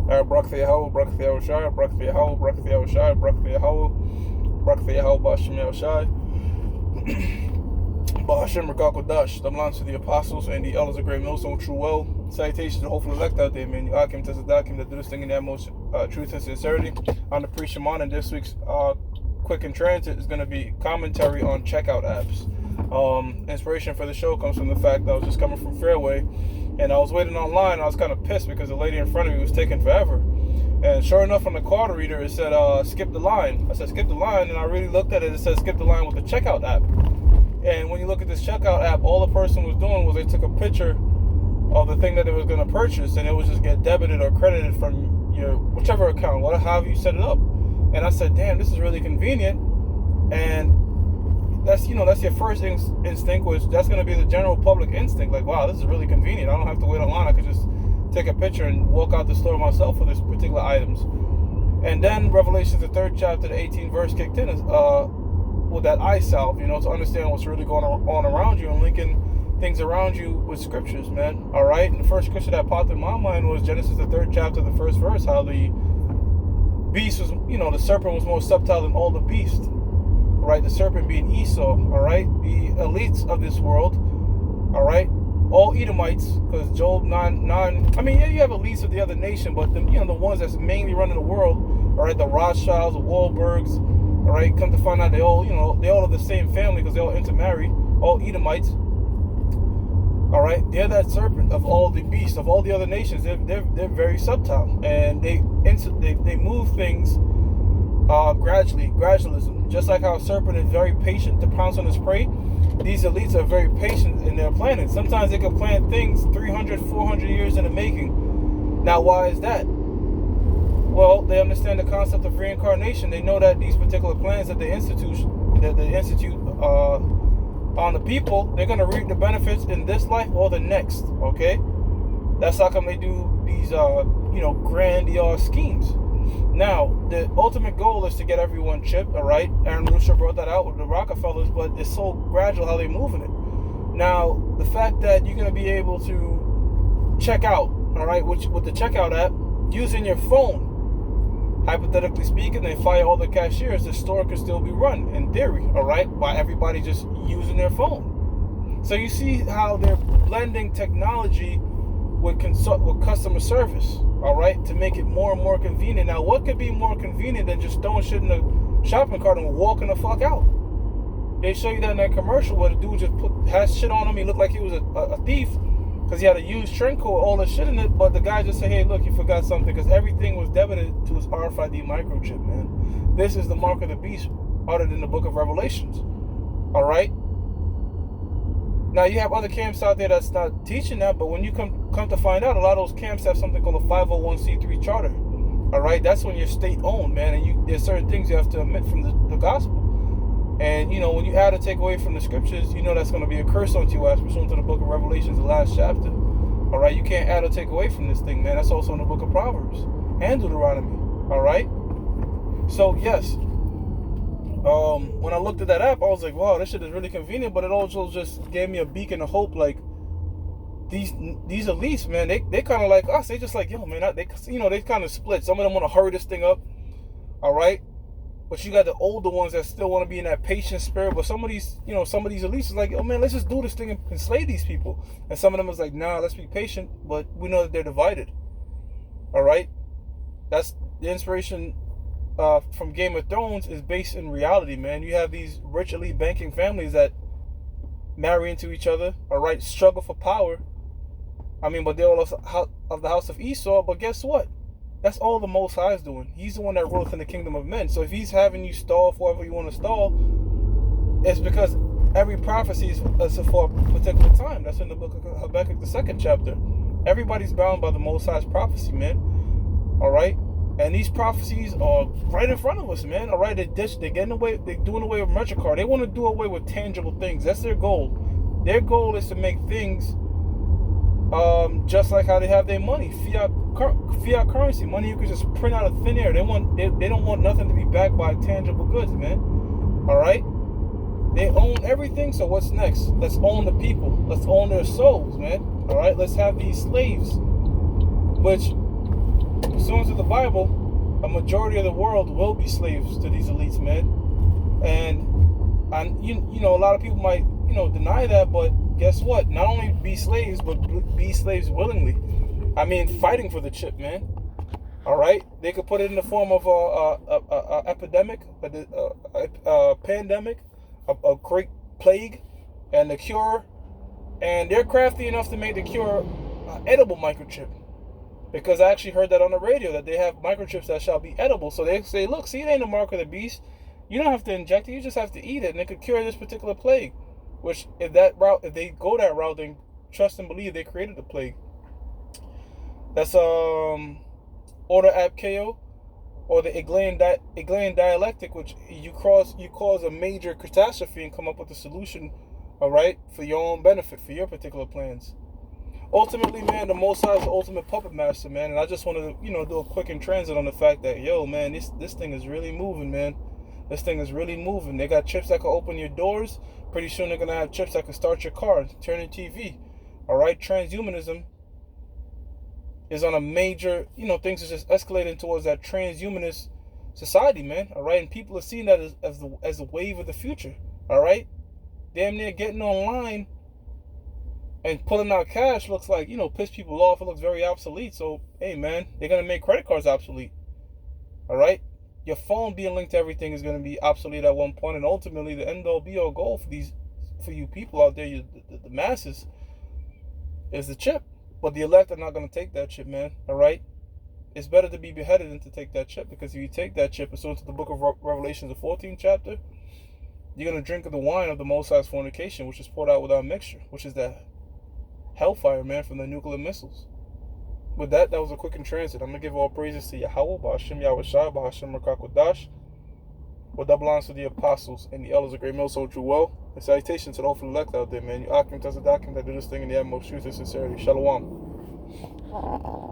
Barak Yahweh, Barak Yahushai, Barak Yahweh, Barak Yahushai, Barak Yahweh, Barak Yahweh, Bashim Yahushai. Bahashem Rakakodash. The belongs to the apostles and the elders of Great Millstone, true well. Salutations to hopeful elect out there, man. You Akim Tezadakim that do this thing in their most truth and sincerity. On the pre-Shemon, and this week's Quick in Transit is going to be commentary on checkout apps. Inspiration for the show comes from the fact that I was just coming from Fairway, and I was waiting online. I was kind of pissed because the lady in front of me was taking forever. And sure enough, on the card reader, it said, skip the line. I said, skip the line, and I really looked at it. It said, skip the line with the checkout app. And when you look at this checkout app, all the person was doing was they took a picture of the thing that they was going to purchase, and it was just get debited or credited from your whichever account, however you set it up. And I said, damn, this is really convenient. And that's your first instinct, which that's going to be the general public instinct. Like, wow, this is really convenient. I don't have to wait online. I could just take a picture and walk out the store myself for this particular items. And then Revelations, the 3rd chapter, the 18th verse kicked in, with that eye salve, to understand what's really going on around you and linking things around you with scriptures, man. All right. And the first scripture that popped in my mind was Genesis, the 3rd chapter, the 1st verse, how the beast was, the serpent was more subtle than all the beasts. Right, the serpent being Esau, all right, the elites of this world, all right, all Edomites, because Job 9, I mean, yeah, you have elites of the other nation, but the ones that's mainly running the world, all right, the Rothschilds, the Wahlbergs, all right, come to find out they all are the same family because they all intermarry, all Edomites, all right, they're that serpent of all the beasts of all the other nations. They're very subtle, and they move things gradualism. Just like how a serpent is very patient to pounce on his prey, these elites are very patient in their planning. Sometimes they can plan things 300, 400 years in the making. Now, why is that? Well, they understand the concept of reincarnation. They know that these particular plans that they institute on the people, they're going to reap the benefits in this life or the next. Okay, that's how come they do these grandiose schemes. Now, the ultimate goal is to get everyone chipped, all right? Aaron Lucia brought that out with the Rockefellers, but it's so gradual how they're moving it. Now, the fact that you're going to be able to check out, all right, with the checkout app, using your phone, hypothetically speaking, they fire all the cashiers, the store could still be run, in theory, all right, by everybody just using their phone. So you see how they're blending technology with customer service, all right, to make it more and more convenient. Now, what could be more convenient than just throwing shit in the shopping cart and walking the fuck out? They show you that in that commercial where the dude just has shit on him. He looked like he was a thief because he had a used Trenco, all the shit in it. But the guy just said, hey, look, you forgot something, because everything was debited to his RFID microchip, man. This is the mark of the beast uttered in the book of Revelations, all right? Now, you have other camps out there that's not teaching that, but when you come to find out, a lot of those camps have something called a 501c3 charter. All right, that's when you're state-owned, man, and there's certain things you have to omit from the gospel. And, when you add or take away from the scriptures, that's going to be a curse unto you as pursuant to the book of Revelations, the last chapter. All right, you can't add or take away from this thing, man. That's also in the book of Proverbs and Deuteronomy. All right? So, yes. When I looked at that app, I was like, wow, this shit is really convenient, but it also just gave me a beacon of hope. Like, these elites, man, they kind of like us. They just like, yo, man, they kind of split. Some of them want to hurry this thing up, all right? But you got the older ones that still want to be in that patient spirit. But some of these elites is like, yo, man, let's just do this thing and enslave these people. And some of them is like, nah, let's be patient. But we know that they're divided, all right? That's the inspiration from Game of Thrones is based in reality, man. You have these rich elite banking families that marry into each other, all right, struggle for power. I mean, but they're all of the house of Esau. But guess what? That's all the Most High is doing. He's the one that ruleth in the kingdom of men. So if he's having you stall for whatever you want to stall, it's because every prophecy is for a particular time. That's in the book of Habakkuk, the 2nd chapter. Everybody's bound by the Most High's prophecy, man. All right? And these prophecies are right in front of us, man. All right, they're doing away with MetroCard. They want to do away with tangible things. That's their goal. Their goal is to make things just like how they have their money, fiat currency, money you could just print out of thin air. They don't want nothing to be backed by tangible goods, man. All right, they own everything. So what's next? Let's own the people. Let's own their souls, man. All right, let's have these slaves, which pursuant to the Bible, a majority of the world will be slaves to these elites, man. And you know, a lot of people might, you know, deny that, but guess what? Not only be slaves, but be slaves willingly. I mean, fighting for the chip, man. All right, they could put it in the form of a epidemic, a pandemic, a great plague, and the cure. And they're crafty enough to make the cure edible microchip. Because I actually heard that on the radio, that they have microchips that shall be edible. So they say, look, see, it ain't the mark of the beast. You don't have to inject it, you just have to eat it, and it could cure this particular plague. Which, if they go that route, then trust and believe they created the plague. That's Order Ab Chao, or the Hegelian dialectic, which you cause a major catastrophe and come up with a solution, all right, for your own benefit, for your particular plans. Ultimately, man, the Most High is the ultimate puppet master, man. And I just wanted to, you know, do a quick in transit on the fact that, yo, man, this thing is really moving, man. This thing is really moving. They got chips that can open your doors. Pretty soon they're gonna have chips that can start your car, turn your TV. All right, transhumanism is on a major, you know, things are just escalating towards that transhumanist society, man. All right, and people are seeing that as the wave of the future. All right, damn near getting online and pulling out cash looks like, you know, piss people off. It looks very obsolete. So, hey, man, they're going to make credit cards obsolete. All right? Your phone being linked to everything is going to be obsolete at one point. And ultimately, the end-all, be-all goal for you people out there, the masses, is the chip. But the elect are not going to take that chip, man. All right? It's better to be beheaded than to take that chip. Because if you take that chip, pursuant to the book of Revelation, the 14th chapter, you're going to drink of the wine of the Most High's fornication, which is poured out without mixture, which is that hellfire, man, from the nuclear missiles. With that was a quick in transit. I'm going to give all praises to Yahweh, Ba'ashem Yahushua, Ba'ashem Rakakodash. What that belongs to the apostles and the elders of Great Mill, so true well. And salutations to the hopeful elect out there, man. You Akim Tazadakim that do this thing in the utmost truth and sincerity. Shalom.